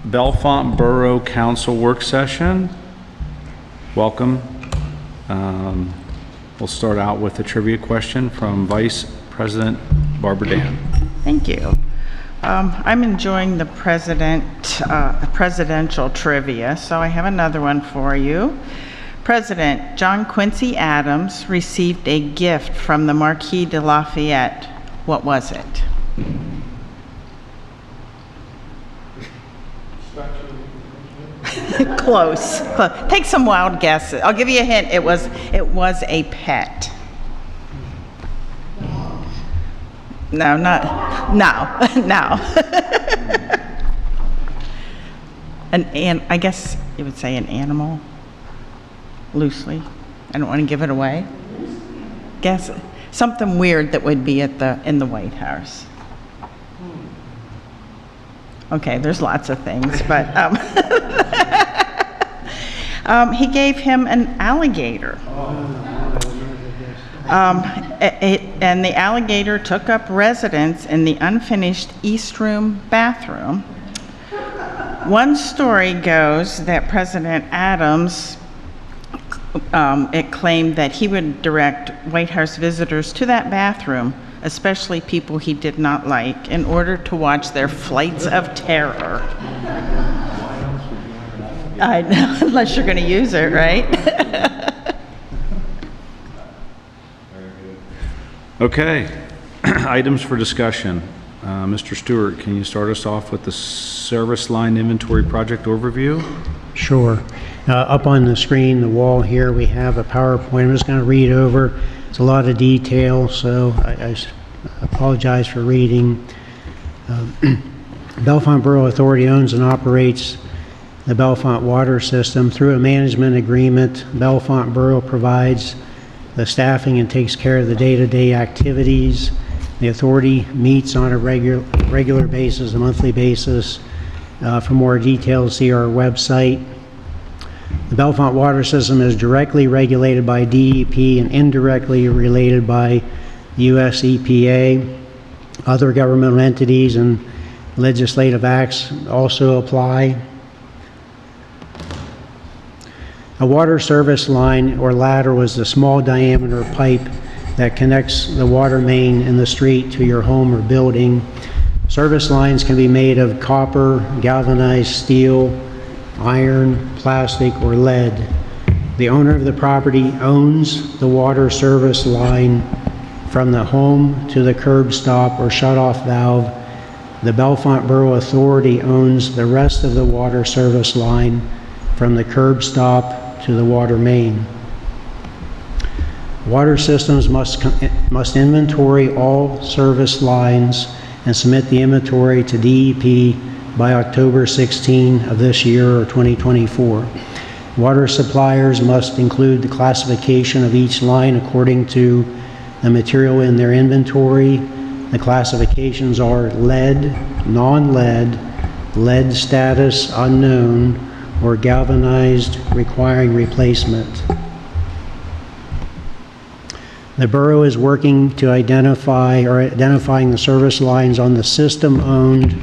Bellefonte Borough Council work session. Welcome. We'll start out with a trivia question from Vice President Barbara Dan. Thank you. I'm enjoying the presidential trivia, so I have another one for you. President John Quincy Adams received a gift from the Marquis de Lafayette. What was it? Close. Take some wild guesses. I'll give you a hint. It was a pet. No. And I guess you would say an animal, loosely. I don't want to give it away. Guess something weird that would be in the White House. Okay, there's lots of things, but he gave him an alligator. And the alligator took up residence in the unfinished East Room bathroom. One story goes that President Adams it claimed that he would direct White House visitors to that bathroom, especially people he did not like, in order to watch their flights of terror. I know, unless you're going to use it, right? Okay, items for discussion. Mr. Stewart, can you start us off with the service line inventory project overview? Sure. Up on the screen, the wall here, we have a PowerPoint. I'm just going to read over. It's a lot of detail, so I apologize for reading. Bellefonte Borough Authority owns and operates the Bellefonte water system. Through a management agreement, Bellefonte Borough provides the staffing and takes care of the day-to-day activities. The authority meets on a regular basis, a monthly basis. For more details, see our website. The Bellefonte water system is directly regulated by DEP and indirectly related by US EPA. Other governmental entities and legislative acts also apply. A water service line or ladder was the small diameter pipe that connects the water main in the street to your home or building. Service lines can be made of copper, galvanized steel, iron, plastic, or lead. The owner of the property owns the water service line from the home to the curb stop or shutoff valve. The Bellefonte Borough Authority owns the rest of the water service line from the curb stop to the water main. Water systems must inventory all service lines and submit the inventory to DEP by October 16 of this year or 2024. Water suppliers must include the classification of each line according to the material in their inventory. The classifications are lead, non-lead, lead status unknown, or galvanized requiring replacement. The borough is working to identifying the service lines on the system-owned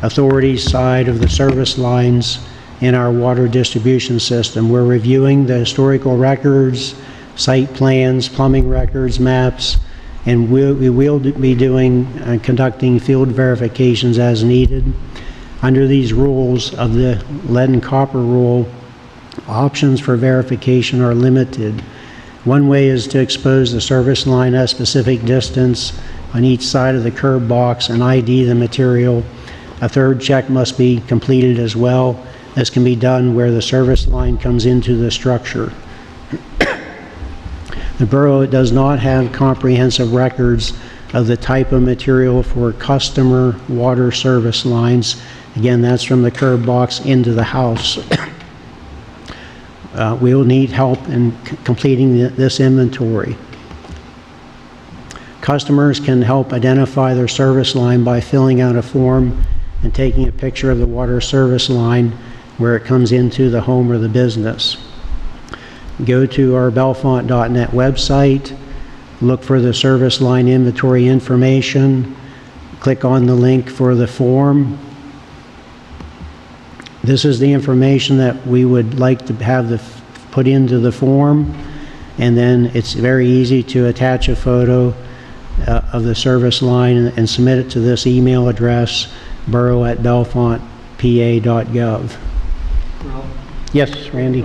authority side of the service lines in our water distribution system. We're reviewing the historical records, site plans, plumbing records, maps, and we will be conducting field verifications as needed. Under these rules of the lead and copper rule, options for verification are limited. One way is to expose the service line a specific distance on each side of the curb box and ID the material. A third check must be completed as well. This can be done where the service line comes into the structure. The borough does not have comprehensive records of the type of material for customer water service lines. Again, that's from the curb box into the house. We will need help in completing this inventory. Customers can help identify their service line by filling out a form and taking a picture of the water service line where it comes into the home or the business. Go to our bellefonte.net website, look for the service line inventory information, click on the link for the form, This is the information that we would like to have put into the form, and then it's very easy to attach a photo of the service line and submit it to this email address, borough@bellefontepa.gov. Well, Yes, Randy?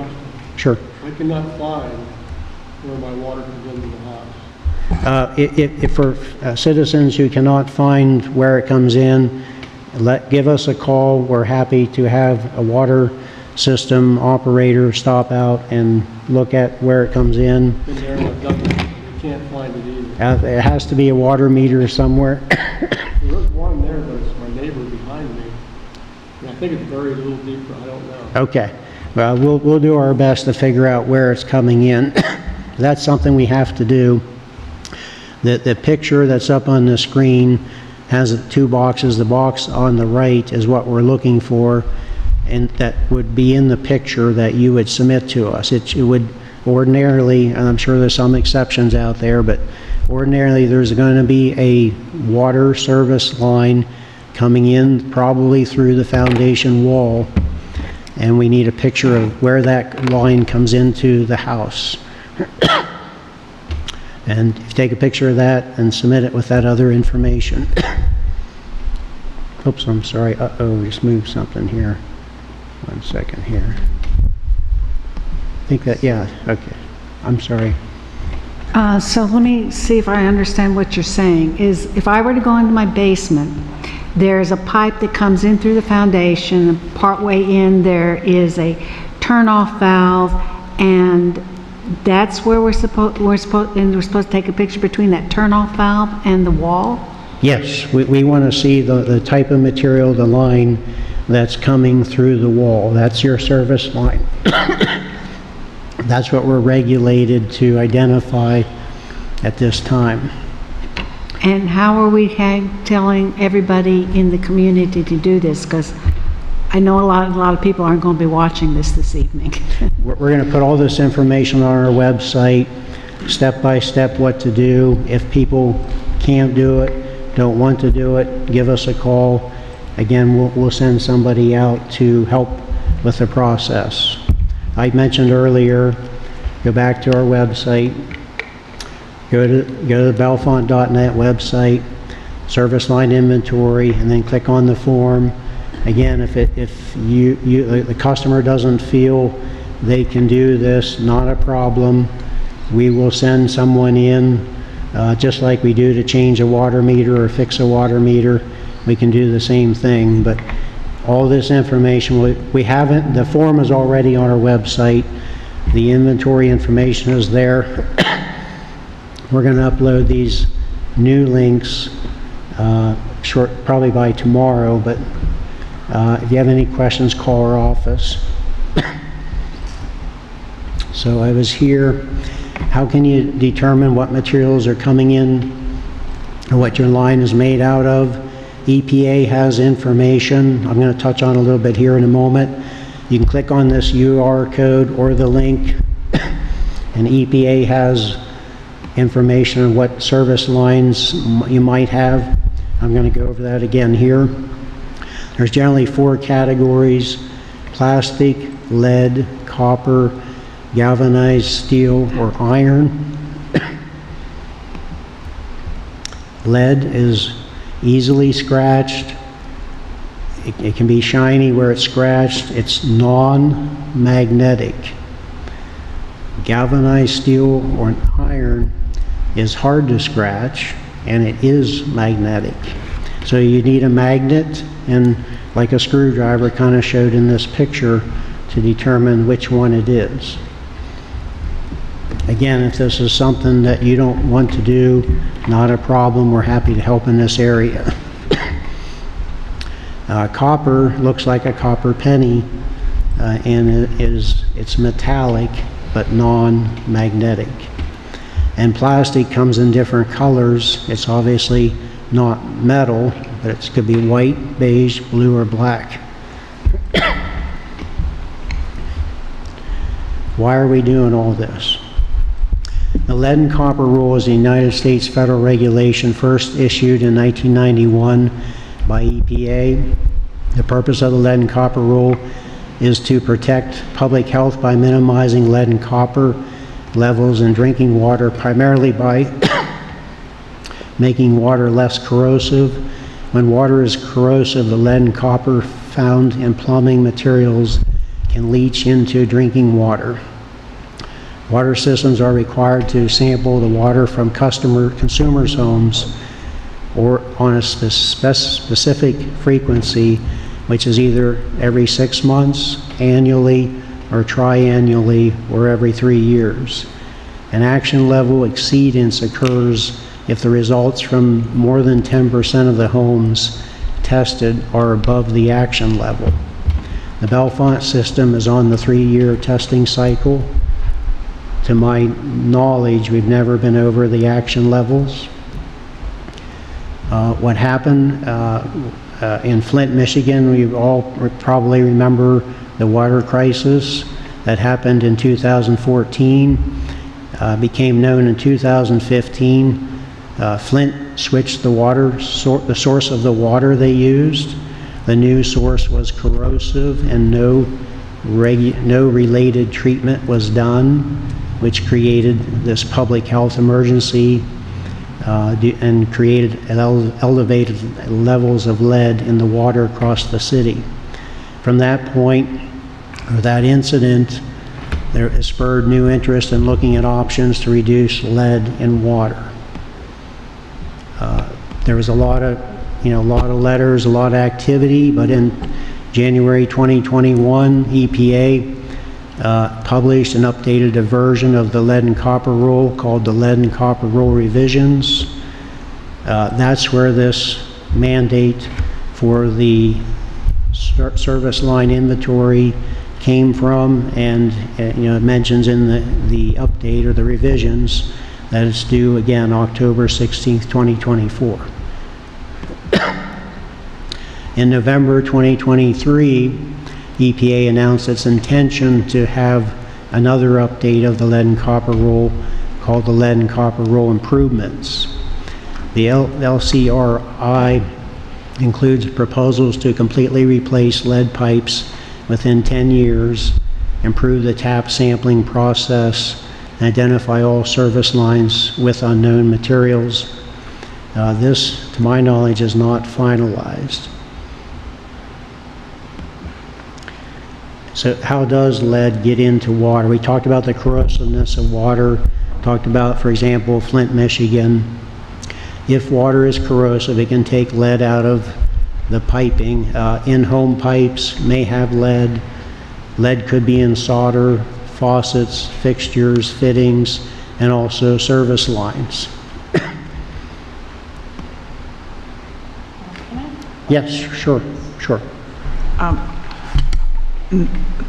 Sure. I cannot find where my water comes into the house. If for citizens who cannot find where it comes in, give us a call. We're happy to have a water system operator stop out and look at where it comes in. Been there and I've done that. I can't find it either. It has to be a water meter somewhere. There is one there, but it's my neighbor behind me. And I think it's buried a little deeper. I don't know. Okay. Well, we'll do our best to figure out where it's coming in. That's something we have to do. The picture that's up on the screen has two boxes. The box on the right is what we're looking for, and that would be in the picture that you would submit to us. It would ordinarily, and I'm sure there's some exceptions out there, but ordinarily there's going to be a water service line coming in probably through the foundation wall, and we need a picture of where that line comes into the house. And if you take a picture of that and submit it with that other information. Oops, I'm sorry. Uh-oh, just moved something here. 1 second here. I think that, yeah, okay. I'm sorry. So let me see if I understand what you're saying. Is if I were to go into my basement, there's a pipe that comes in through the foundation, and partway in there is a turn-off valve, and that's where we're supposed to take a picture between that turn-off valve and the wall? Yes, we want to see the type of material, the line that's coming through the wall. That's your service line. That's what we're regulated to identify at this time. And how are we telling everybody in the community to do this? Because I know a lot of people aren't going to be watching this evening. We're going to put all this information on our website, step by step what to do. If people can't do it, don't want to do it, give us a call. Again, we'll send somebody out to help with the process. I mentioned earlier, go back to our website, go to the Bellefonte.net website, service line inventory, and then click on the form. Again, if the customer doesn't feel they can do this, not a problem. We will send someone in, just like we do to change a water meter or fix a water meter. We can do the same thing, but all this information, the form is already on our website. The inventory information is there. We're going to upload these new links probably by tomorrow, but if you have any questions, call our office. So I was here. How can you determine what materials are coming in and what your line is made out of? EPA has information. I'm going to touch on a little bit here in a moment. You can click on this UR code or the link, and EPA has information on what service lines you might have. I'm going to go over that again here. There's generally 4 categories: plastic, lead, copper, galvanized steel, or iron. Lead is easily scratched. It can be shiny where it's scratched. It's non-magnetic. Galvanized steel or iron is hard to scratch, and it is magnetic. So you need a magnet, and like a screwdriver kind of showed in this picture, to determine which one it is. Again, if this is something that you don't want to do, not a problem. We're happy to help in this area. Copper looks like a copper penny, and it's metallic but non-magnetic. And plastic comes in different colors. It's obviously not metal, but it could be white, beige, blue, or black. Why are we doing all this? The lead and copper rule is a United States federal regulation first issued in 1991 by EPA. The purpose of the lead and copper rule is to protect public health by minimizing lead and copper levels in drinking water, primarily by making water less corrosive. When water is corrosive, the lead and copper found in plumbing materials can leach into drinking water. Water systems are required to sample the water from consumers' homes or on a specific frequency, which is either every 6 months, annually, or triannually, or every 3 years. An action level exceedance occurs if the results from more than 10% of the homes tested are above the action level. The Bellefonte system is on the 3-year testing cycle. To my knowledge, we've never been over the action levels. What happened in Flint, Michigan, we all probably remember the water crisis that happened in 2014, became known in 2015. Flint switched the source of the water they used. The new source was corrosive and no related treatment was done, which created this public health emergency and created elevated levels of lead in the water across the city. From that point, or that incident, there spurred new interest in looking at options to reduce lead in water. There was a lot of letters, a lot of activity, but in January 2021, EPA published and updated a version of the lead and copper rule called the Lead and Copper Rule Revisions. That's where this mandate for the service line inventory came from, and it mentions in the update or the revisions that it's due again October 16th, 2024. In November 2023, EPA announced its intention to have another update of the lead and copper rule called the Lead and Copper Rule Improvements. The LCRI includes proposals to completely replace lead pipes within 10 years, improve the tap sampling process, and identify all service lines with unknown materials. This, to my knowledge, is not finalized. So how does lead get into water? We talked about the corrosiveness of water, talked about, for example, Flint, Michigan. If water is corrosive, it can take lead out of the piping. In-home pipes may have lead. Lead could be in solder, faucets, fixtures, fittings, and also service lines. Yes, sure.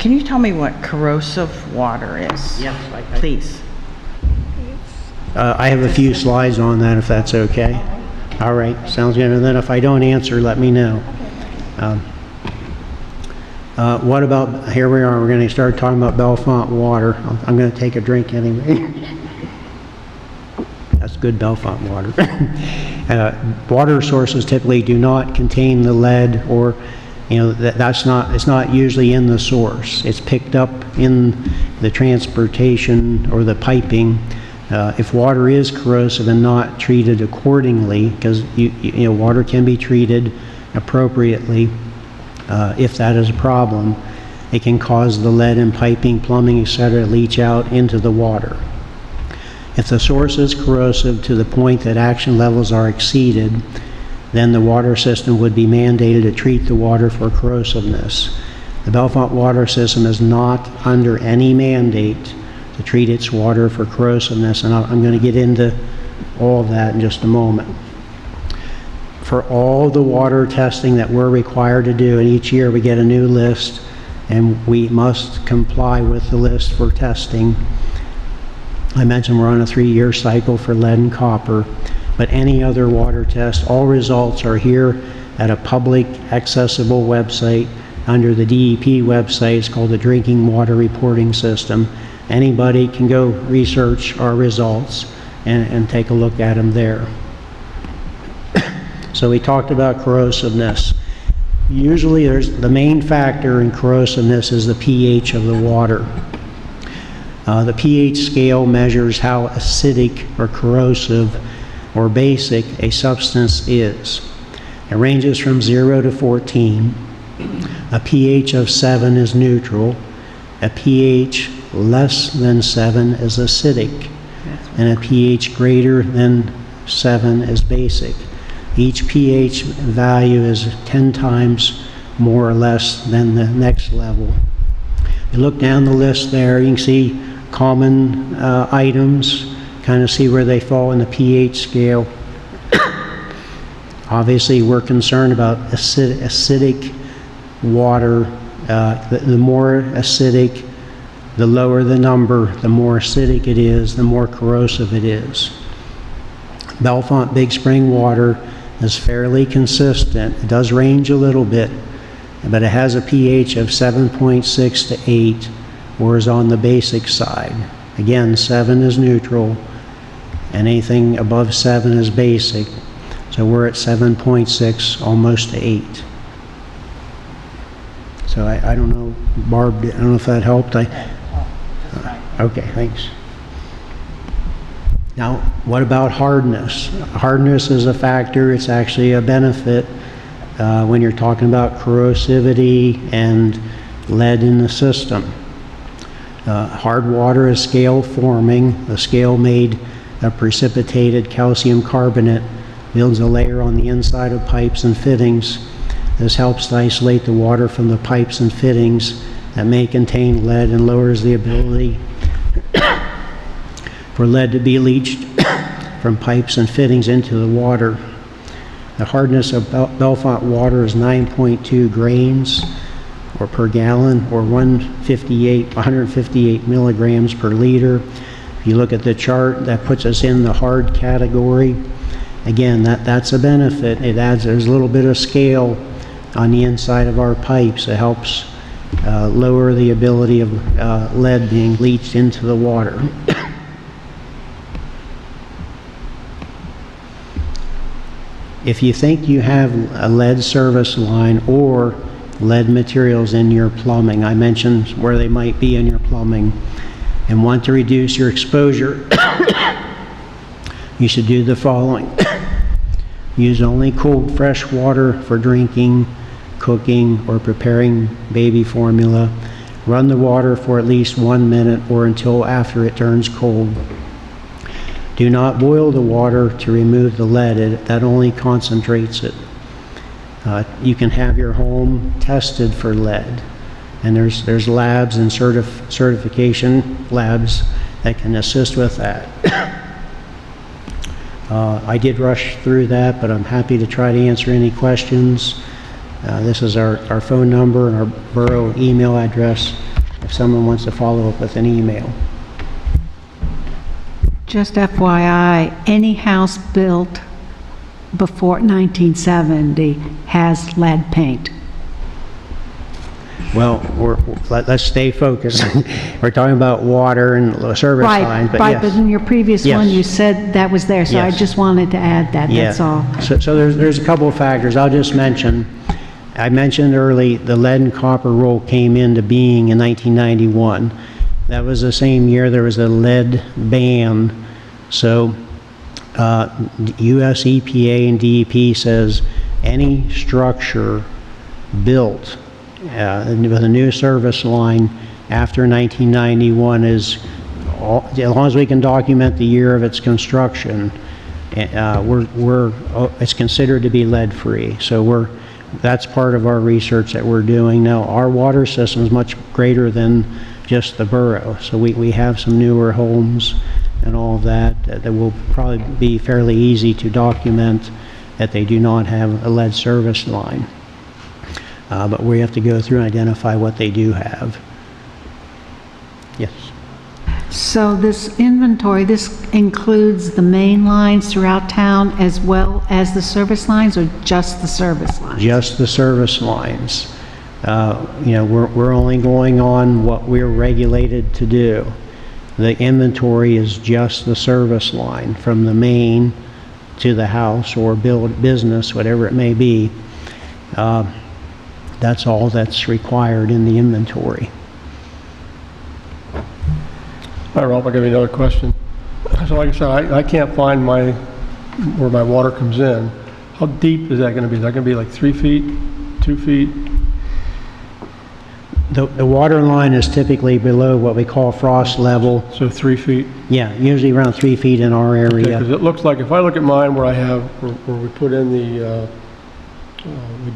Can you tell me what corrosive water is? Yes, Please. I have a few slides on that, if that's okay. All right, sounds good. And then if I don't answer, let me know. What about, here we are, we're going to start talking about Bellefonte water. I'm going to take a drink anyway. That's good Bellefonte water. Water sources typically do not contain the lead, or it's not usually in the source. It's picked up in the transportation or the piping. If water is corrosive and not treated accordingly, because water can be treated appropriately, if that is a problem, it can cause the lead in piping, plumbing, etc. to leach out into the water. If the source is corrosive to the point that action levels are exceeded, then the water system would be mandated to treat the water for corrosiveness. The Bellefonte water system is not under any mandate to treat its water for corrosiveness, and I'm going to get into all of that in just a moment. For all the water testing that we're required to do, and each year we get a new list, and we must comply with the list for testing. I mentioned we're on a 3-year cycle for lead and copper, but any other water test, all results are here at a public accessible website under the DEP website. It's called the Drinking Water Reporting System. Anybody can go research our results and take a look at them there. So we talked about corrosiveness. Usually the main factor in corrosiveness is the pH of the water. The pH scale measures how acidic or corrosive or basic a substance is. It ranges from 0 to 14. A pH of 7 is neutral. A pH less than 7 is acidic. And a pH greater than 7 is basic. Each pH value is 10 times more or less than the next level. You look down the list there, you can see common items, kind of see where they fall in the pH scale. Obviously, we're concerned about acidic water. The more acidic, the lower the number, the more acidic it is, the more corrosive it is. Bellefonte Big Spring water is fairly consistent. It does range a little bit, but it has a pH of 7.6 to 8, or is on the basic side. Again, 7 is neutral, and anything above 7 is basic. So we're at 7.6, almost to 8. So I don't know, Barb, I don't know if that helped. Okay, thanks. Now, what about hardness? Hardness is a factor. It's actually a benefit when you're talking about corrosivity and lead in the system. Hard water is scale forming. The scale made of precipitated calcium carbonate builds a layer on the inside of pipes and fittings. This helps to isolate the water from the pipes and fittings that may contain lead and lowers the ability for lead to be leached from pipes and fittings into the water. The hardness of Bellefonte water is 9.2 grains or per gallon, or 158 milligrams per liter. If you look at the chart, that puts us in the hard category. Again, that's a benefit. There's a little bit of scale on the inside of our pipes. It helps lower the ability of lead being leached into the water. If you think you have a lead service line or lead materials in your plumbing, I mentioned where they might be in your plumbing, and want to reduce your exposure, you should do the following. Use only cold, fresh water for drinking, cooking, or preparing baby formula. Run the water for at least 1 minute or until after it turns cold. Do not boil the water to remove the lead. That only concentrates it. You can have your home tested for lead, and there's labs and certification labs that can assist with that. I did rush through that, but I'm happy to try to answer any questions. This is our phone number and our borough email address if someone wants to follow up with an email. Just FYI, any house built before 1970 has lead paint. Well, let's stay focused. We're talking about water and service lines, but Right, yes. but in your previous Yes. one, you said that was there, so I Yes. just wanted to add that, that's all. So there's a couple of factors. I'll just mention. I mentioned early the lead and copper rule came into being in 1991. That was the same year there was a lead ban. So US EPA and DEP says any structure built with a new service line after 1991 is, as long as we can document the year of its construction, it's considered to be lead-free. So that's part of our research that we're doing. Now, our water system is much greater than just the borough. So we have some newer homes and all of that will probably be fairly easy to document that they do not have a lead service line. But we have to go through and identify what they do have. Yes. So this inventory, this includes the main lines throughout town as well as the service lines, or just the service lines? Just the service lines. We're only going on what we're regulated to do. The inventory is just the service line from the main to the house or business, whatever it may be. That's all that's required in the inventory. Hi, Rob, I'll give you another question. So like I said, I can't find where my water comes in. How deep is that gonna be? Is that gonna be like 3 feet, 2 feet? The water line is typically below what we call frost level. So 3 feet? Yeah, usually around 3 feet in our area. Because it looks like, if I look at mine where where we put in the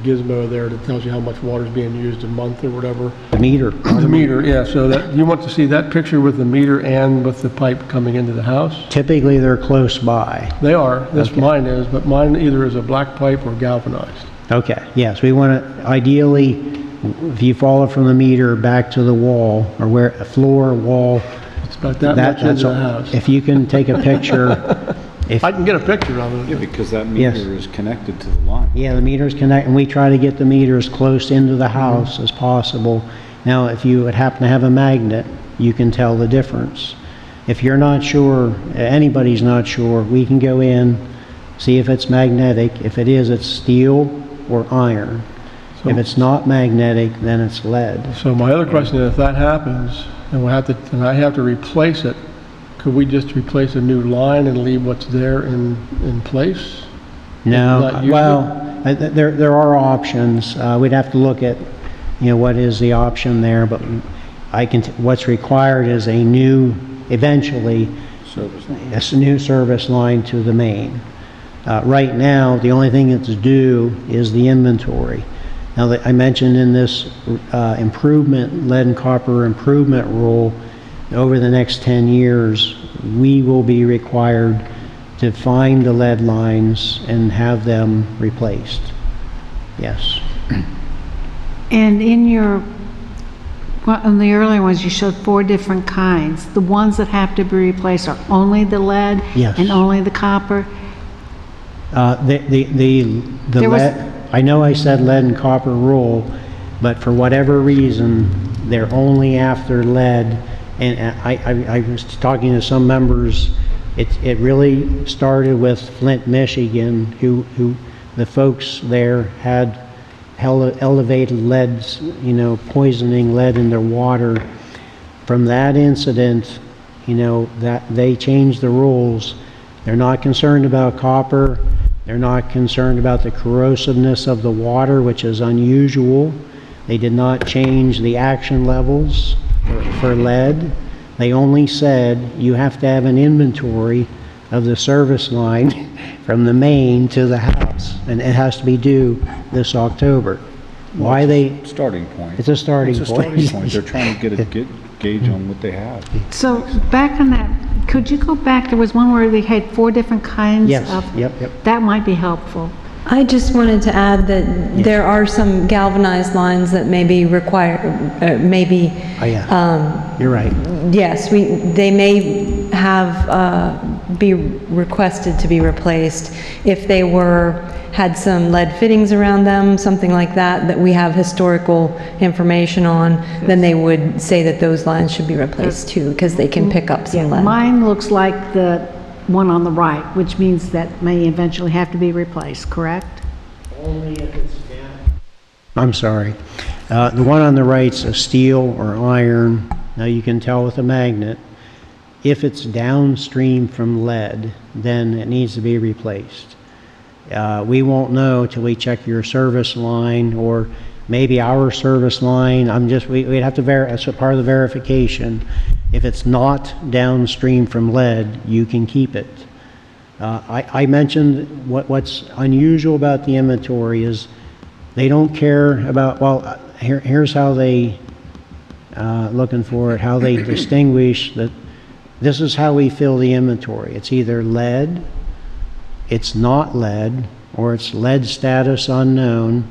gizmo there that tells you how much water is being used a month or whatever. The meter. The meter, yeah, so that, you want to see that picture with the meter and with the pipe coming into the house? Typically, they're close by. They are, Okay. mine is, but mine either is a black pipe or galvanized. Okay, yes, we want to, ideally, if you follow from the meter back to the wall, or where, floor, wall, It's about that much into that's the all. house. If you can take a picture, if, I can get a picture of Yeah, it. because that Yes. meter is connected to the line. yeah, the meters connect, and we try to get the meters close into the house as possible. Now, if you would happen to have a magnet, you can tell the difference. If you're not sure, anybody's not sure, we can go in, see if it's magnetic. If it is, it's steel or iron. If it's not magnetic, then it's lead. So my other question is, if that happens, and I have to replace it, could we just replace a new line and leave what's there in place? No, Not use well, there are options. We'd have to look at, what is the option there, but what's required is eventually, Service line. a new service line to the main. Right now, the only thing that's due is the inventory. Now, I mentioned in this lead and copper improvement rule, over the next 10 years, we will be required to find the lead lines and have them replaced. Yes. And in the earlier ones, you showed 4 different kinds. The ones that have to be replaced are only the lead? Yes. And only the copper? The There was- lead, I know I said lead and copper rule, but for whatever reason, they're only after lead. And I was talking to some members, it really started with Flint, Michigan, who the folks there had elevated leads, poisoning lead in their water. From that incident, that they changed the rules. They're not concerned about copper. They're not concerned about the corrosiveness of the water, which is unusual. They did not change the action levels for lead. They only said you have to have an inventory of the service line from the main to the house, and it has to be due this October. Why they? Starting point. It's a starting It's a point. starting point. They're trying to get a gauge on what they have. So back on that, could you go back? There was one where they had 4 different kinds Yes, of... yep. That might be helpful. I just wanted to add that there are some galvanized lines that may be required, Oh, yeah. You're right. yes, they may have, be requested to be replaced if they had some lead fittings around them, something like that we have historical information on, then they would say that those lines should be replaced too, because they can pick up some lead. Mine looks like the one on the right, which means that may eventually have to be replaced, correct? Only if it's down. I'm sorry. The one on the right's a steel or iron. Now you can tell with a magnet. If it's downstream from lead, then it needs to be replaced. We won't know till we check your service line, or maybe our service line. We'd have to that's a part of the verification. If it's not downstream from lead, you can keep it. I mentioned what's unusual about the inventory is they don't care about, well, here's how they, looking for it, how they distinguish that this is how we fill the inventory. It's either lead, it's not lead, or it's lead status unknown,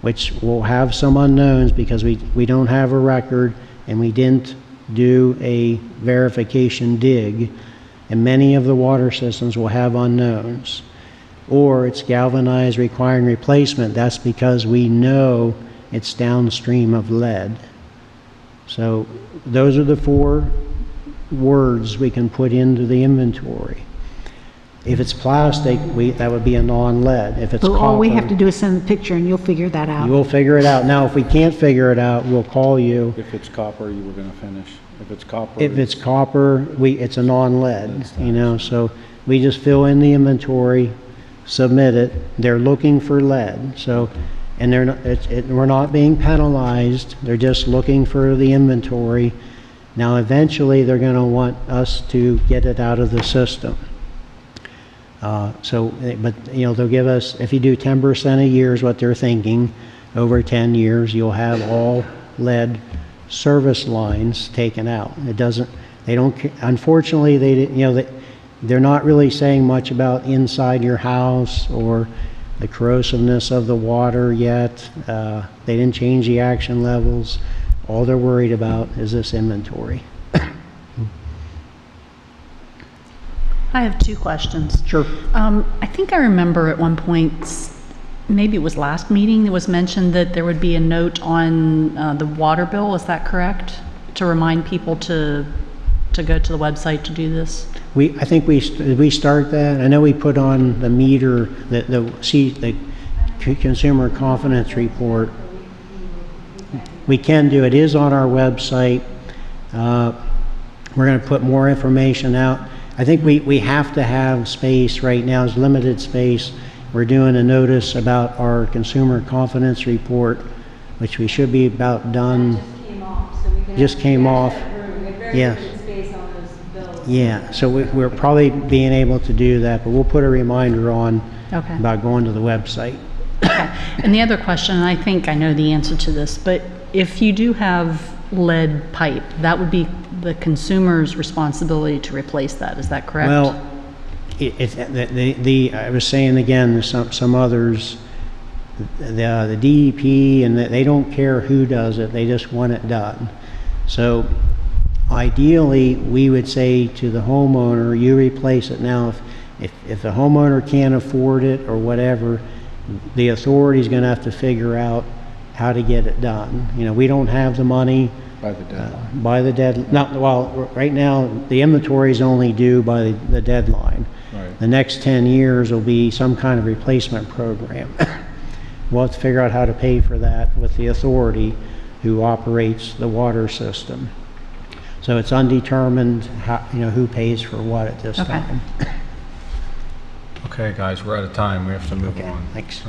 which will have some unknowns because we don't have a record and we didn't do a verification dig, and many of the water systems will have unknowns. Or it's galvanized requiring replacement. That's because we know it's downstream of lead. So those are the 4 words we can put into the inventory. If it's plastic, that would be a non-lead. If it's But all we have copper, to do is send the picture and you'll figure that out. you will figure it out. Now, if we can't figure it out, we'll call you. If it's copper, you were gonna finish. If it's copper. If it's copper, it's a non-lead, you know, so we just fill in the inventory, submit it. They're looking for lead, so, and they're not, we're not being penalized. They're just looking for the inventory. Now, eventually, they're gonna want us to get it out of the system. But, you know, they'll give us, if you do 10% a year is what they're thinking, over 10 years, you'll have all lead service lines taken out. It doesn't, they don't, unfortunately, they're not really saying much about inside your house or the corrosiveness of the water yet. They didn't change the action levels. All they're worried about is this inventory. I have two questions. Sure. I think I remember at one point, maybe it was last meeting, it was mentioned that there would be a note on the water bill. Is that correct? To remind people to go to the website to do this? I think did we start that? I know we put on the meter, the consumer confidence report. We can do it. It is on our website. We're going to put more information out. I think we have to have space right now. It's limited space. We're doing a notice about our consumer confidence report, which we should be about done. Just came off. Yes. Yeah, so we're probably being able to do that, but we'll put a reminder on Okay. about going to the website. Okay. And the other question, and I think I know the answer to this, but if you do have lead pipe, that would be the consumer's responsibility to replace that. Is that correct? Well, I was saying again, some others, the DEP, and they don't care who does it, they just want it done. So ideally, we would say to the homeowner, you replace it. Now, if the homeowner can't afford it or whatever, the authority's gonna have to figure out how to get it done. You know, we don't have the money. By the deadline. By the deadline. Well, right now, the inventory is only due by the deadline. Right. The next 10 years will be some kind of replacement program. We'll have to figure out how to pay for that with the authority who operates the water system. So it's undetermined how, who pays for what at this Okay. time. Okay, guys, we're out of time. We have to move on. Thanks.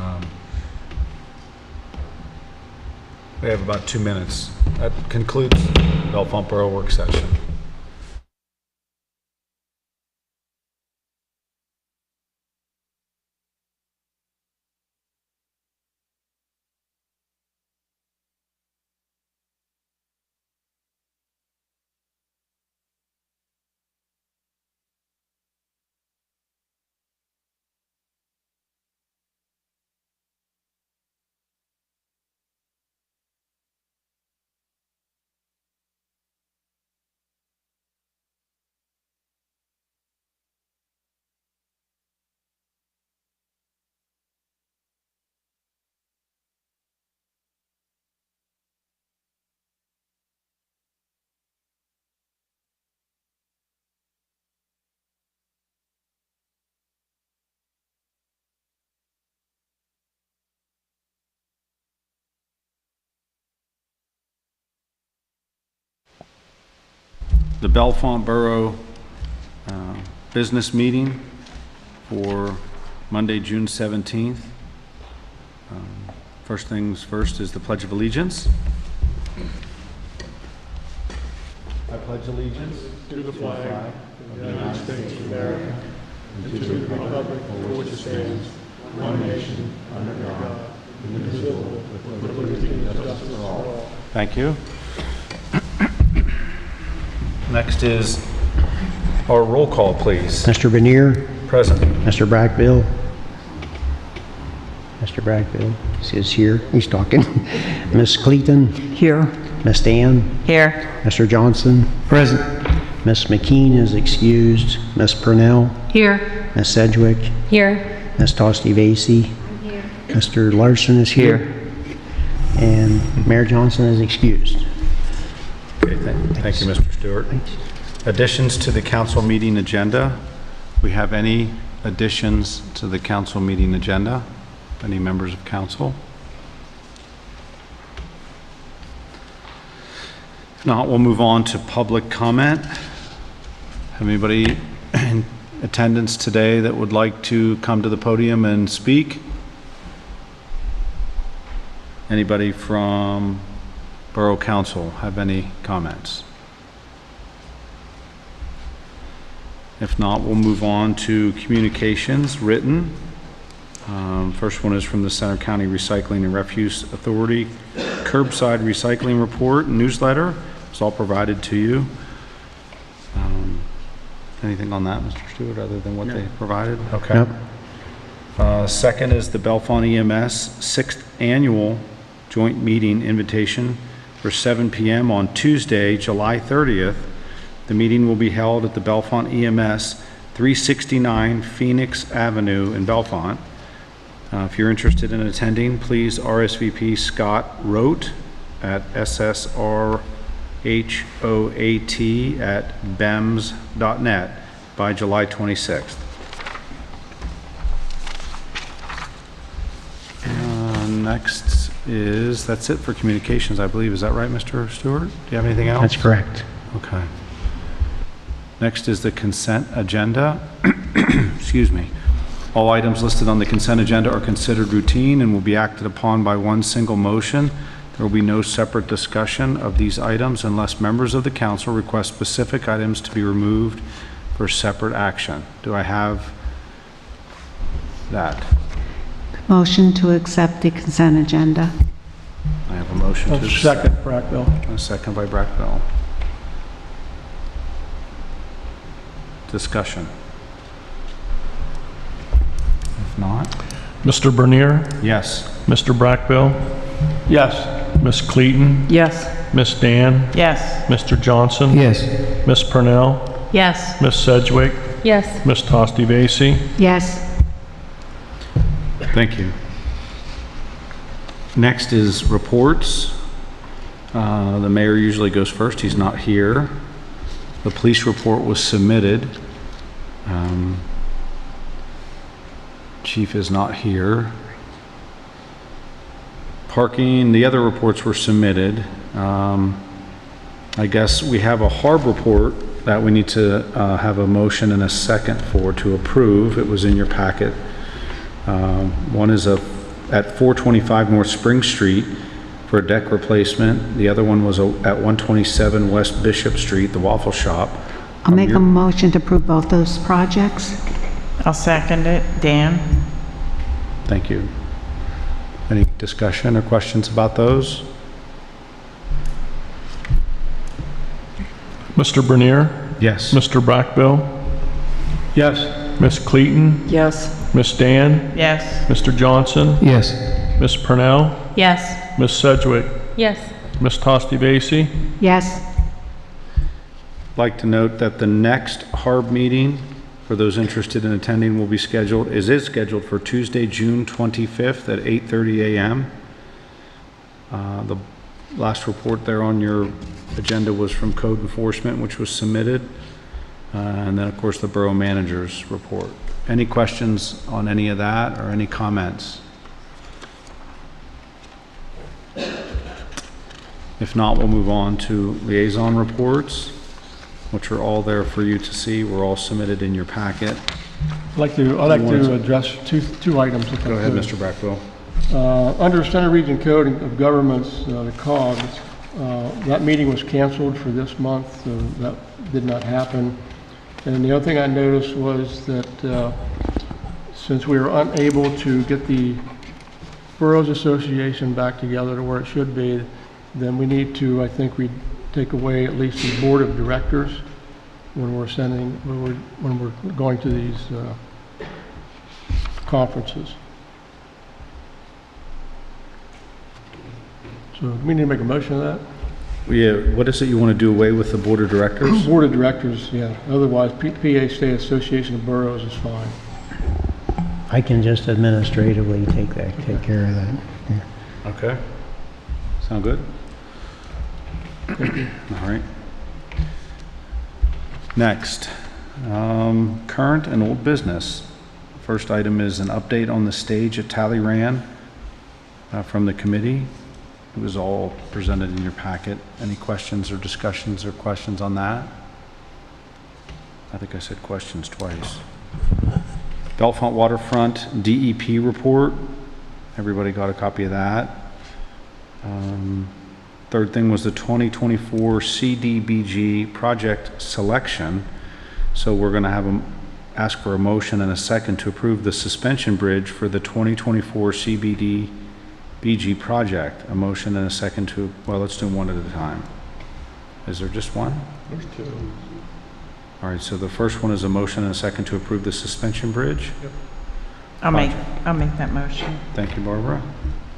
We have about 2 minutes. That concludes Bellefonte Borough work session. The Bellefonte Borough business meeting for Monday, June 17th. First things first is the Pledge of Allegiance. I pledge allegiance To the flag of the United States of America and to the republic for which it stands, one nation, under God, indivisible, with liberty and justice for all. Thank you. Next is our roll call, please. Mr. Bernier, Present. Mr. Brackbill. Mr. Brackbill is here. He's talking. Miss Cleaton. Here. Miss Dan. Here. Mr. Johnson. Present. Miss McKean is excused. Miss Purnell. Here. Miss Sedgwick. Here. Miss Tosti Vasey. I'm here. Mr. Larson is here. And Mayor Johnson is excused. Okay, thank you, Mr. Stewart. Additions to the council meeting agenda. We have any additions to the council meeting agenda? Any members of council? If not, we'll move on to public comment. Have anybody in attendance today that would like to come to the podium and speak? Anybody from Borough Council have any comments? If not, we'll move on to communications written. First one is from the Center County Recycling and Refuse Authority Curbside Recycling Report and Newsletter. It's all provided to you. Anything on that, Mr. Stewart, other than what they provided? Okay. Nope. Second is the Bellefonte EMS 6th Annual Joint Meeting Invitation for 7 p.m. on Tuesday, July 30th. The meeting will be held at the Bellefonte EMS 369 Phoenix Avenue in Bellefonte. If you're interested in attending, please RSVP Scott Rote at ssrhoat@bems.net by July 26th. Next is, that's it for communications, I believe. Is that right, Mr. Stewart? Do you have anything else? That's correct. Okay. Next is the consent agenda. Excuse me. All items listed on the consent agenda are considered routine and will be acted upon by one single motion. There will be no separate discussion of these items unless members of the council request specific items to be removed for separate action. Do I have that? Motion to accept the consent agenda. I have a motion to accept. Second, Brackville. A second by Brackville. Discussion. If not, Mr. Bernier, yes. Mr. Brackville, Yes. Miss Cleaton, Yes. Miss Dan, Yes. Mr. Johnson, Yes. Miss Purnell, Yes. Miss Sedgwick, Yes. Miss Tosti Vasey. Yes. Thank you. Next is reports. The mayor usually goes first. He's not here. The police report was submitted. Chief is not here. Parking, the other reports were submitted. I guess we have a HARB report that we need to have a motion and a second for to approve. It was in your packet. One is at 425 North Spring Street for a deck replacement. The other one was at 127 West Bishop Street, the Waffle Shop. I'll make a motion to approve both those projects. I'll second it. Dan? Thank you. Any discussion or questions about those? Mr. Bernier, Yes. Mr. Brackville, Yes. Miss Cleaton, Yes. Miss Dan, Yes. Mr. Johnson, Yes. Miss Purnell, Yes. Miss Sedgwick, Yes. Miss Tosti Vasey. Yes. Like to note that the next HARB meeting, for those interested in attending, will be scheduled, is scheduled for Tuesday, June 25th at 8:30 a.m. The last report there on your agenda was from Code Enforcement, which was submitted. And then, of course, the Borough Manager's report. Any questions on any of that or any comments? If not, we'll move on to liaison reports, which are all there for you to see. We're all submitted in your packet. I'd like to address two items. If I Go ahead, could. Mr. Brackville. Under Center Region Code of Governments, the COGS, that meeting was canceled for this month, so that did not happen. And the other thing I noticed was that since we were unable to get the Boroughs Association back together to where it should be, then we need to, I think we take away at least the Board of Directors when we're going to these conferences. So we need to make a motion of that? Yeah, what is it you want to do away with the Board of Directors? Board of Directors, yeah. Otherwise, PA State Association of Boroughs is fine. I can just administratively take care of that. Yeah. Okay. Sound good? All right. Next, current and old business. First item is an update on the stage at Talleyrand from the committee. It was all presented in your packet. Any questions or discussions or questions on that? I think I said questions twice. Bellefonte Waterfront DEP report. Everybody got a copy of that. Third thing was the 2024 CDBG project selection. So we're going to ask for a motion and a second to approve the suspension bridge for the 2024 CDBG project. A motion and a second to, well, let's do them one at a time. Is there just one? There's two. All right, so the first one is a motion and a second to approve the suspension bridge. Yep. I'll make that motion. Thank you, Barbara.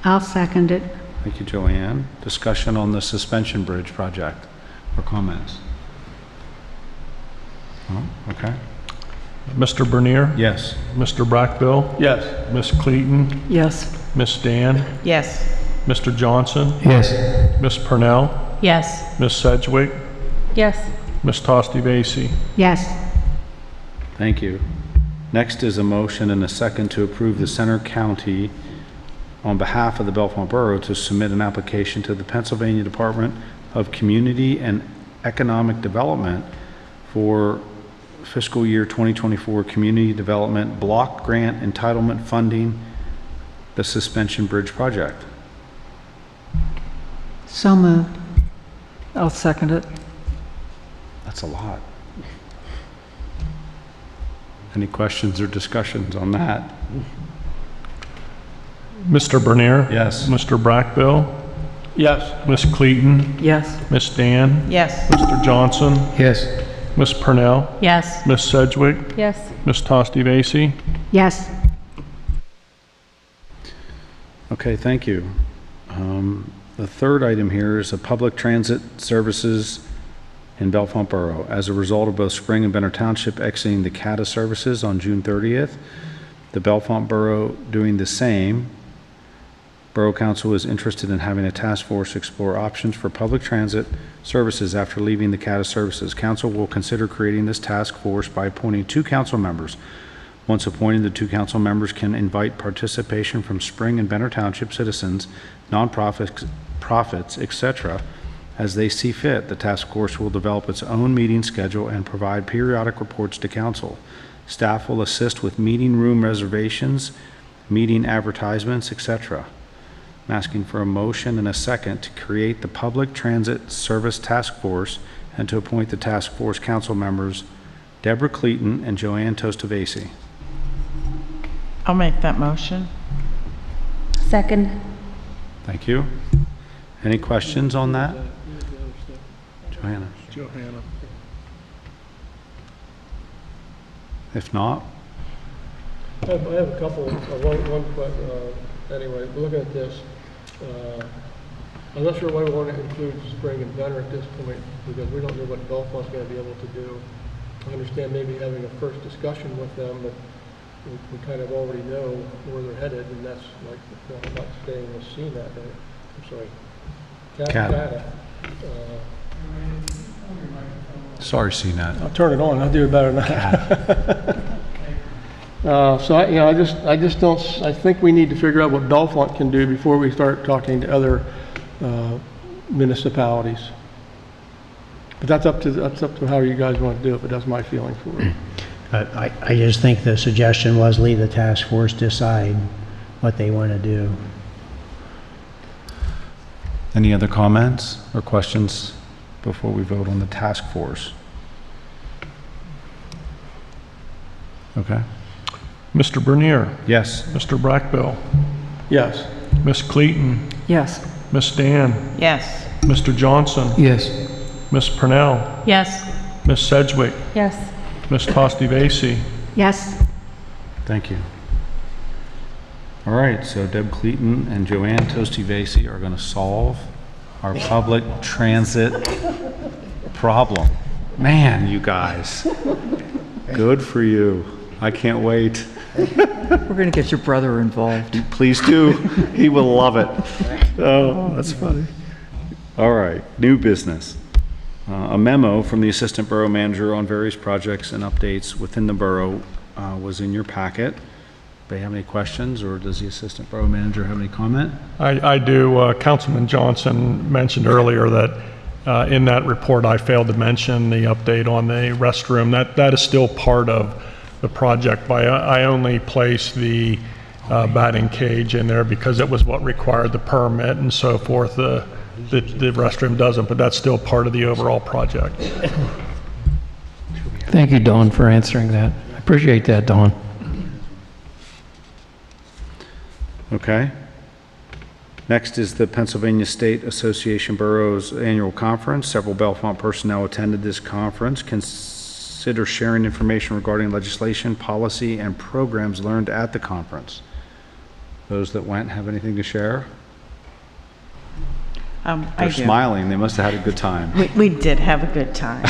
I'll second it. Thank you, Joanne. Discussion on the suspension bridge project or comments? Oh, okay. Mr. Bernier? Yes. Mr. Brackbill? Yes. Ms. Cleaton? Yes. Ms. Dan? Yes. Mr. Johnson? Yes. Ms. Purnell? Yes. Ms. Sedgwick? Yes. Ms. Tosti Vasey? Yes. Thank you. Next is a motion and a second to approve the Center County on behalf of the Bellefonte Borough to submit an application to the Pennsylvania Department of Community and Economic Development for fiscal year 2024 Community Development Block Grant Entitlement Funding, the Suspension Bridge Project. So moved. I'll second it. That's a lot. Any questions or discussions on that? Mr. Bernier? Yes. Mr. Brackbill? Yes. Ms. Cleaton? Yes. Ms. Dan? Yes. Mr. Johnson? Yes. Ms. Purnell? Yes. Ms. Sedgwick? Yes. Ms. Tosti Vasey? Yes. Okay, thank you. The third item here is a public transit services in Bellefonte Borough. As a result of both Spring and Benner Township exiting the CATA services on June 30th, the Bellefonte Borough doing the same. Borough Council is interested in having a task force explore options for public transit services after leaving the CATA services. Council will consider creating this task force by appointing 2 council members. Once appointed, the 2 council members can invite participation from Spring and Benner Township citizens, nonprofits, etc., as they see fit. The task force will develop its own meeting schedule and provide periodic reports to council. Staff will assist with meeting room reservations, meeting advertisements, etc. I'm asking for a motion and a second to create the Public Transit Service Task Force and to appoint the task force council members Deborah Cleaton and Joanne Tostavasi. I'll make that motion. Second. Thank you. Any questions on that? Joanna? Johanna. If not, I have a couple, one question, anyway, looking at this, I'm not sure why we want to include Spring and Benner at this point, because we don't know what Bellefonte's going to be able to do. I understand maybe having a first discussion with them, but we kind of already know where they're headed, and that's like, I'm not staying with CNET, I'm sorry. CATA. Sorry, CNET. I'll turn it on, I'll do it better than that. So I just don't, I think we need to figure out what Bellefonte can do before we start talking to other municipalities. But that's up to how you guys want to do it, but that's my feeling for it. I just think the suggestion was leave the task force decide what they want to do. Any other comments or questions before we vote on the task force? Okay. Mr. Bernier? Yes. Mr. Brackbill? Yes. Ms. Cleaton? Yes. Ms. Dan? Yes. Mr. Johnson? Yes. Ms. Purnell? Yes. Ms. Sedgwick? Yes. Ms. Tosti Vasey? Yes. Thank you. All right, so Deb Cleaton and Joanne Tostavasi are going to solve our public transit problem. Man, you guys. Good for you. I can't wait. We're going to get your brother involved. Please do. He will love it. Oh, that's funny. All right, new business. A memo from the Assistant Borough Manager on various projects and updates within the borough was in your packet. Anybody have any questions, or does the Assistant Borough Manager have any comment? I do. Councilman Johnson mentioned earlier that in that report, I failed to mention the update on the restroom. That is still part of the project, but I only placed the batting cage in there because it was what required the permit and so forth. The restroom doesn't, but that's still part of the overall project. Thank you, Dawn, for answering that. I appreciate that, Dawn. Okay. Next is the Pennsylvania State Association Boroughs Annual Conference. Several Bellefonte personnel attended this conference. Consider sharing information regarding legislation, policy, and programs learned at the conference. Those that went have anything to share? I They're do. smiling. They must have had a good time. We did have a good time.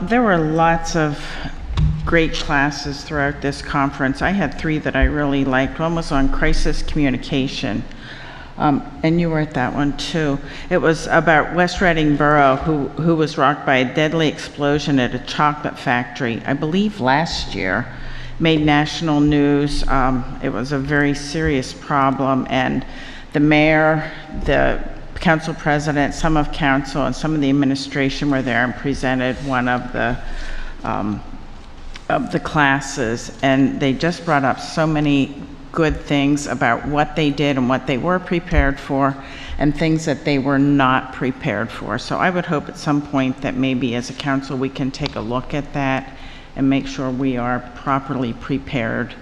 There were lots of great classes throughout this conference. I had 3 that I really liked. One was on crisis communication, and you were at that one too. It was about West Reading Borough, who was rocked by a deadly explosion at a chocolate factory, I believe last year. Made national news. It was a very serious problem, and the mayor, the council president, some of council, and some of the administration were there and presented one of the classes, and they just brought up so many good things about what they did and what they were prepared for and things that they were not prepared for. So I would hope at some point that maybe as a council we can take a look at that and make sure we are properly prepared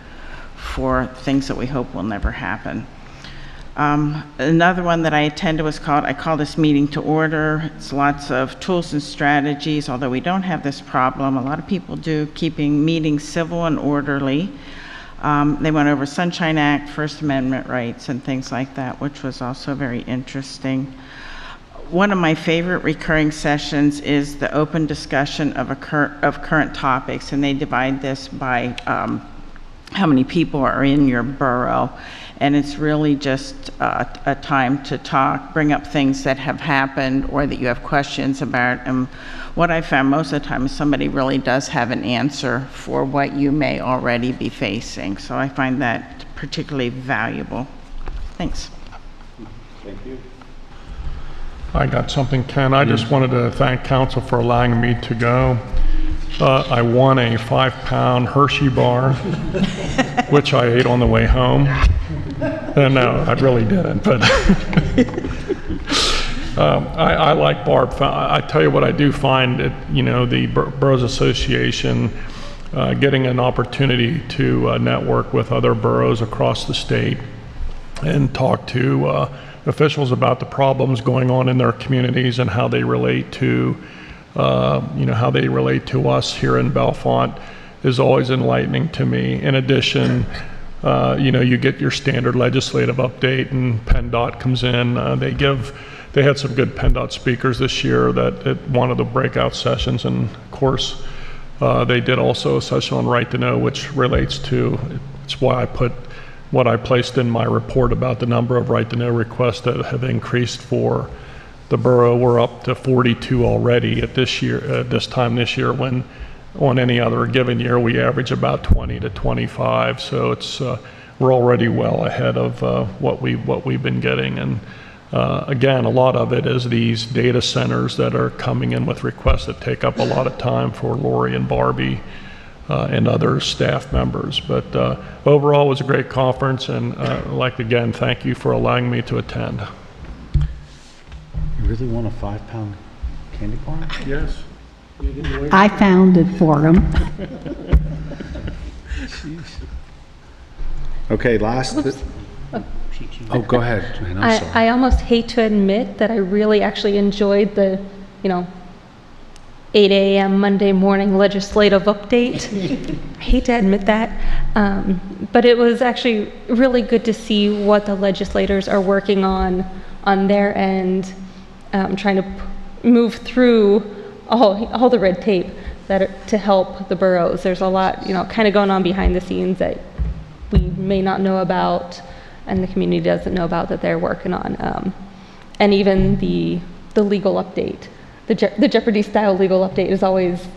for things that we hope will never happen. Another one that I attended was I call this meeting to order. It's lots of tools and strategies, although we don't have this problem. A lot of people do, keeping meetings civil and orderly. They went over Sunshine Act, First Amendment rights, and things like that, which was also very interesting. One of my favorite recurring sessions is the open discussion of current topics, and they divide this by how many people are in your borough. And it's really just a time to talk, bring up things that have happened or that you have questions about. And what I found most of the time is somebody really does have an answer for what you may already be facing. So I find that particularly valuable. Thanks. Thank you. I got something, Ken. I just wanted to thank council for allowing me to go. I won a 5-pound Hershey bar, which I ate on the way home. No, I really didn't, but I like Barb. I tell you what, I do find that, the Boroughs Association, getting an opportunity to network with other boroughs across the state and talk to officials about the problems going on in their communities and how they relate to how they relate to us here in Bellefonte is always enlightening to me. In addition, you get your standard legislative update, and PennDOT comes in. They had some good PennDOT speakers this year at one of the breakout sessions, and of course, they did also a session on right to know, which relates to, it's why I put what I placed in my report about the number of right to know requests that have increased for the borough. We're up to 42 already at this time this year, when on any other given year we average about 20 to 25. So it's we're already well ahead of what we've been getting. And again, a lot of it is these data centers that are coming in with requests that take up a lot of time for Lori and Barbie and other staff members. But overall, it was a great conference, and I'd like to again thank you for allowing me to attend. You really want a 5-pound candy bar? Yes. I found it for him. Okay, last. Oh, go ahead. Joanne, I'm sorry. I almost hate to admit that I really actually enjoyed the, 8 a.m. Monday morning legislative update. I hate to admit that, but it was actually really good to see what the legislators are working on their end, trying to move through all the red tape to help the boroughs. There's a lot, kind of going on behind the scenes that we may not know about, and the community doesn't know about, that they're working on. And even the legal update, the Jeopardy style legal update is always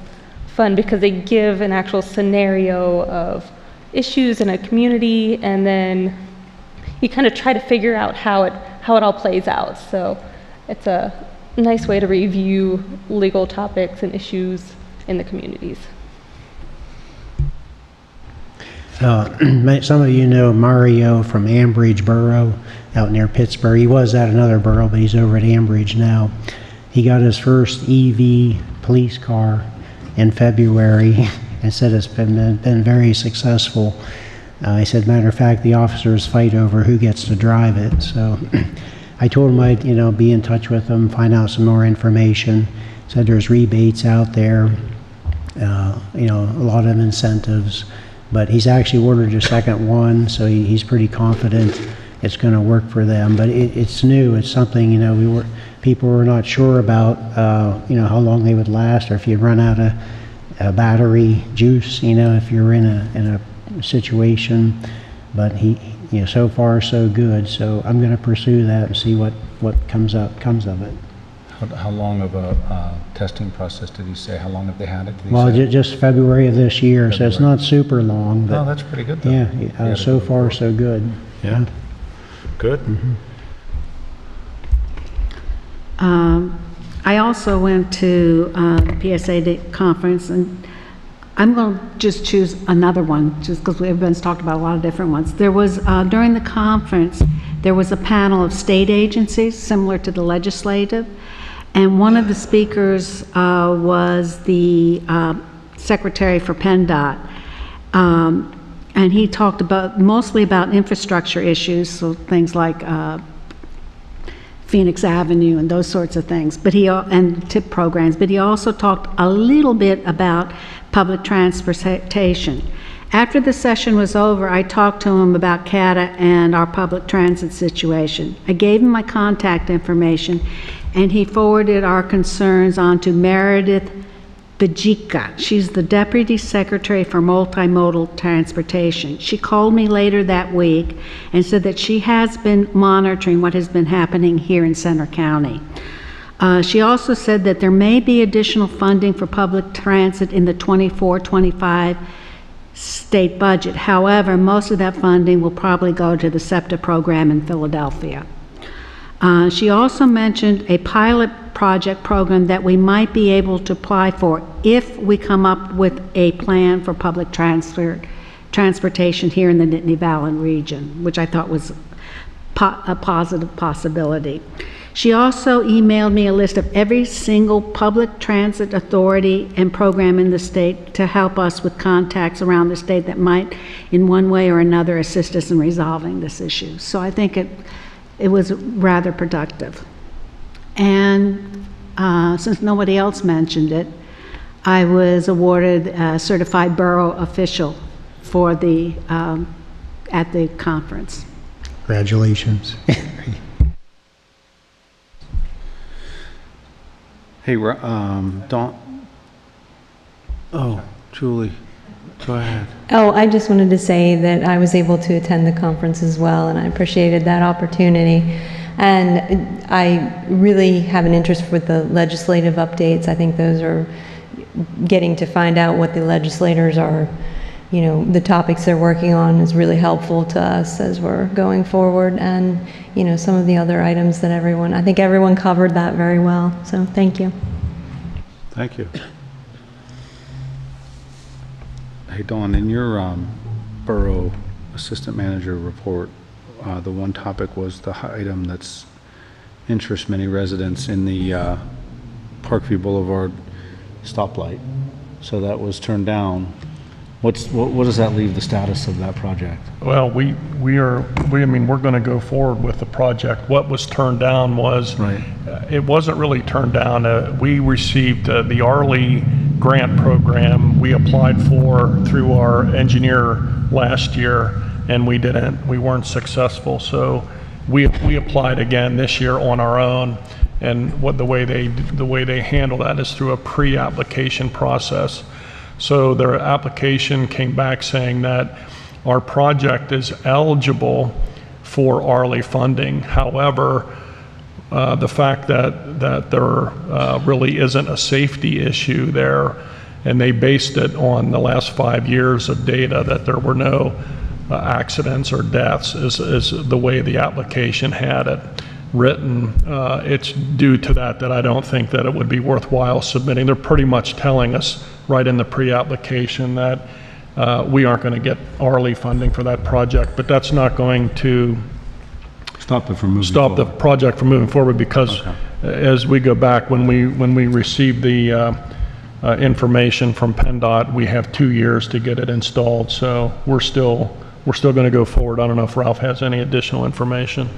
fun, because they give an actual scenario of, issues in a community, and then you kind of try to figure out how it all plays out. So it's a nice way to review legal topics and issues in the communities. Some of you know Mario from Ambridge Borough out near Pittsburgh. He was at another borough, but he's over at Ambridge now. He got his first EV police car in February and said it's been very successful. He said, matter of fact, the officers fight over who gets to drive it. So I told him I'd, be in touch with him, find out some more information. Said there's rebates out there, a lot of incentives. But he's actually ordered a second one, so he's pretty confident it's going to work for them. But it's new. It's something, people were not sure about, how long they would last, or if you run out of battery juice, if you're in a situation. But he so far so good. So I'm going to pursue that and see what comes of it. How long of a testing process did he say? How long have they had it? Well, just February of this year, so it's not super long. But no, that's pretty good though. Yeah, so far so good. Yeah. Good. Mm-hmm. I also went to the PSA conference, and I'm going to just choose another one, just because everyone's talked about a lot of different ones. There was, during the conference, there was a panel of state agencies, similar to the legislative, and one of the speakers was the secretary for PennDOT. And he talked mostly about infrastructure issues, so things like Phoenix Avenue and those sorts of things, and TIP programs, but he also talked a little bit about public transportation. After the session was over, I talked to him about CATA and our public transit situation. I gave him my contact information, and he forwarded our concerns on to Meredith Bajika. She's the Deputy Secretary for Multimodal Transportation. She called me later that week and said that she has been monitoring what has been happening here in Center County. She also said that there may be additional funding for public transit in the 24-25 state budget. However, most of that funding will probably go to the SEPTA program in Philadelphia. She also mentioned a pilot project program that we might be able to apply for if we come up with a plan for public transportation here in the Nittany Valley region, which I thought was a positive possibility. She also emailed me a list of every single public transit authority and program in the state to help us with contacts around the state that might, in one way or another, assist us in resolving this issue. So I think it was rather productive. And since nobody else mentioned it, I was awarded a certified borough official for at the conference. Congratulations. Hey, Dawn. Oh, Julie, go ahead. Oh, I just wanted to say that I was able to attend the conference as well, and I appreciated that opportunity. And I really have an interest with the legislative updates. I think those are getting to find out what the legislators are, the topics they're working on is really helpful to us as we're going forward. And, some of the other items that I think everyone covered that very well. So thank you. Thank you. Hey, Dawn, in your borough assistant manager report, the one topic was the item that's interests many residents in the Parkview Boulevard stoplight. So that was turned down. What does that leave the status of that project? Well, we're going to go forward with the project. What was turned down was, right. It wasn't really turned down. We received the Arley grant program we applied for through our engineer last year, and we weren't successful. So we applied again this year on our own. And the way they handle that is through a pre-application process. So their application came back saying that our project is eligible for Arley funding. However, the fact that there really isn't a safety issue there, and they based it on the last 5 years of data that there were no accidents or deaths is the way the application had it written. It's due to that I don't think that it would be worthwhile submitting. They're pretty much telling us right in the pre-application that we aren't going to get RLE funding for that project, but that's not going to Stop the project from moving forward, because as we go back, when we received the information from PennDOT, we have 2 years to get it installed, so we're still going to go forward. I don't know if Ralph has any additional information.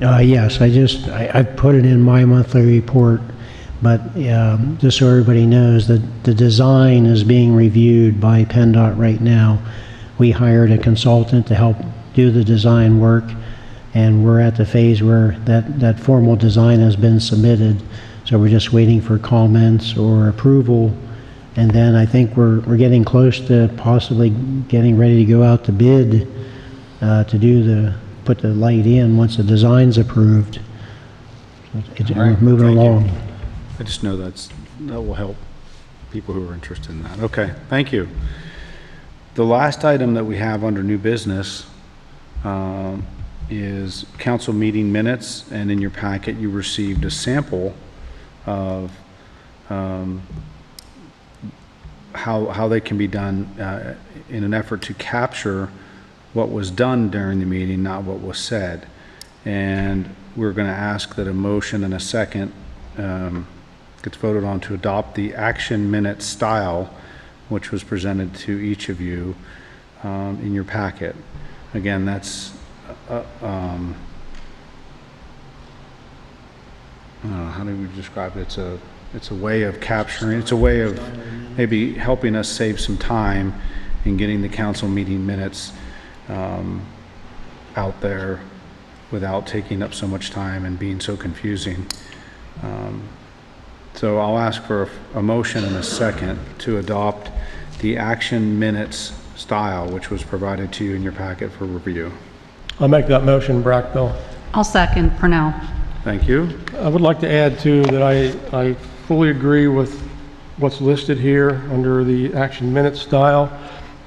Yes, I put it in my monthly report, but just so everybody knows that the design is being reviewed by PennDOT right now. We hired a consultant to help do the design work, and we're at the phase where that formal design has been submitted. So we're just waiting for comments or approval, and then I think we're getting close to possibly getting ready to go out to bid to put the light in once the design's approved. We're moving along. I just know that will help people who are interested in that. Okay, thank you. The last item that we have under new business is council meeting minutes, and in your packet you received a sample of how they can be done in an effort to capture what was done during the meeting, not what was said. And we're going to ask that a motion and a second gets voted on to adopt the action minute style, which was presented to each of you in your packet. Again, that's I don't know, how do we describe it? It's a way of capturing, it's a way of maybe helping us save some time in getting the council meeting minutes out there without taking up so much time and being so confusing. So I'll ask for a motion and a second to adopt the action minutes style, which was provided to you in your packet for review. I'll make that motion, Brackbill. I'll second Purnell. Thank you. I would like to add too that I fully agree with what's listed here under the action minutes style.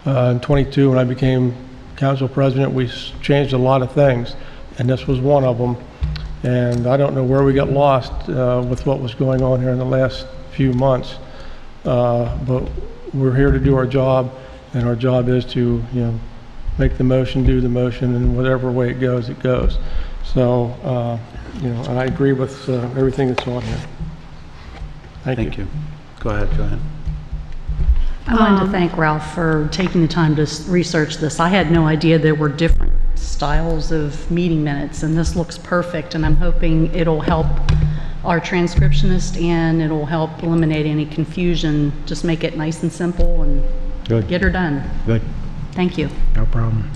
In 22, when I became council president, we changed a lot of things, and this was one of them. And I don't know where we got lost with what was going on here in the last few months, but we're here to do our job, and our job is to, make the motion, do the motion, and whatever way it goes, it goes. So, and I agree with everything that's on here. Thank you. Go ahead, Joanne. I wanted to thank Ralph for taking the time to research this. I had no idea there were different styles of meeting minutes, and this looks perfect, and I'm hoping it'll help our transcriptionist and it'll help eliminate any confusion, just make it nice and simple and get her done. Good. Thank you. No problem.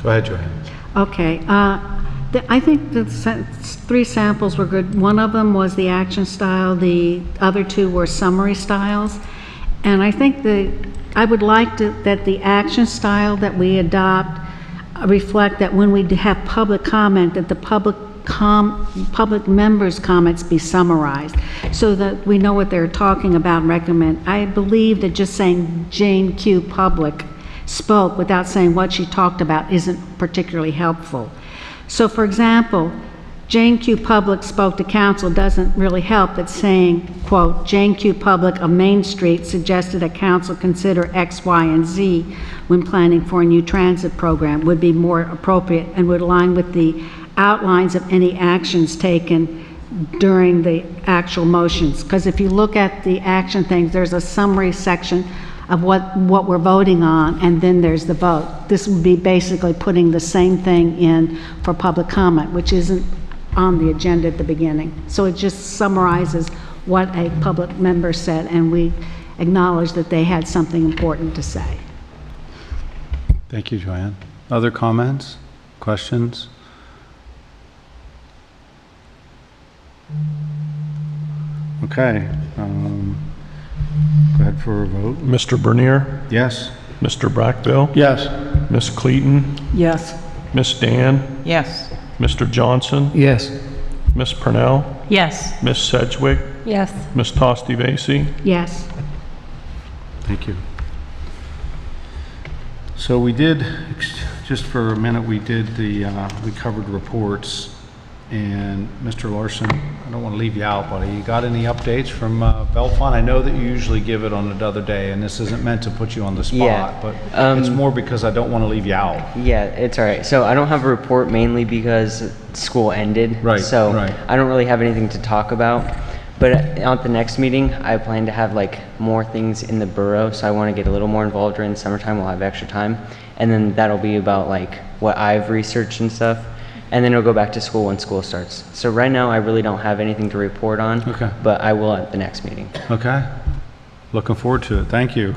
Go ahead, Joanne. Okay. I think the 3 samples were good. One of them was the action style. The other 2 were summary styles. And I think I would like that the action style that we adopt reflect that when we have public comment, that the public members' comments be summarized so that we know what they're talking about and recommend. I believe that just saying Jane Q. Public spoke without saying what she talked about isn't particularly helpful. So, for example, Jane Q. Public spoke to council doesn't really help. It's saying, quote, Jane Q. Public of Main Street suggested that council consider X, Y, and Z when planning for a new transit program would be more appropriate and would align with the outlines of any actions taken during the actual motions. Because if you look at the action things, there's a summary section of what we're voting on, and then there's the vote. This would be basically putting the same thing in for public comment, which isn't on the agenda at the beginning. So it just summarizes what a public member said, and we acknowledge that they had something important to say. Thank you, Joanne. Other comments, questions? Okay. Go ahead for a vote. Mr. Bernier? Yes. Mr. Brackbill? Yes. Miss Cleaton? Yes. Miss Dan? Yes. Mr. Johnson? Yes. Miss Purnell? Yes. Miss Sedgwick? Yes. Miss Tosti Vasey? Yes. Thank you. So we did, just for a minute, we did the, we covered reports. And Mr. Larson, I don't want to leave you out, but you got any updates from Bellefonte? I know that you usually give it on another day, and this isn't meant to put you on the spot, Yeah, but it's more because I don't want to leave you out. Yeah, it's all right. So I don't have a report mainly because school ended. Right, So right. I don't really have anything to talk about. But at the next meeting, I plan to have like more things in the borough. So I want to get a little more involved during the summertime. We'll have extra time. And then that'll be about like what I've researched and stuff. And then it'll go back to school when school starts. So right now, I really don't have anything to report on. Okay. But I will at the next meeting. Okay. Looking forward to it. Thank you.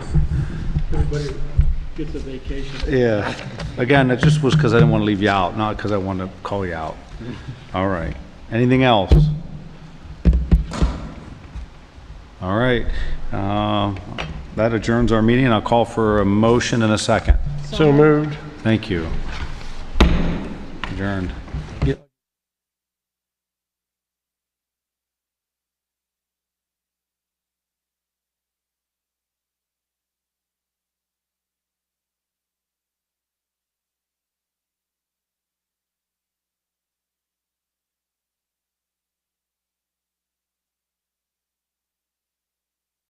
Everybody gets a vacation. Yeah. Again, it just was because I didn't want to leave you out, not because I wanted to call you out. All right. Anything else? All right. That adjourns our meeting. I'll call for a motion in a second. So moved. Thank you. Adjourned.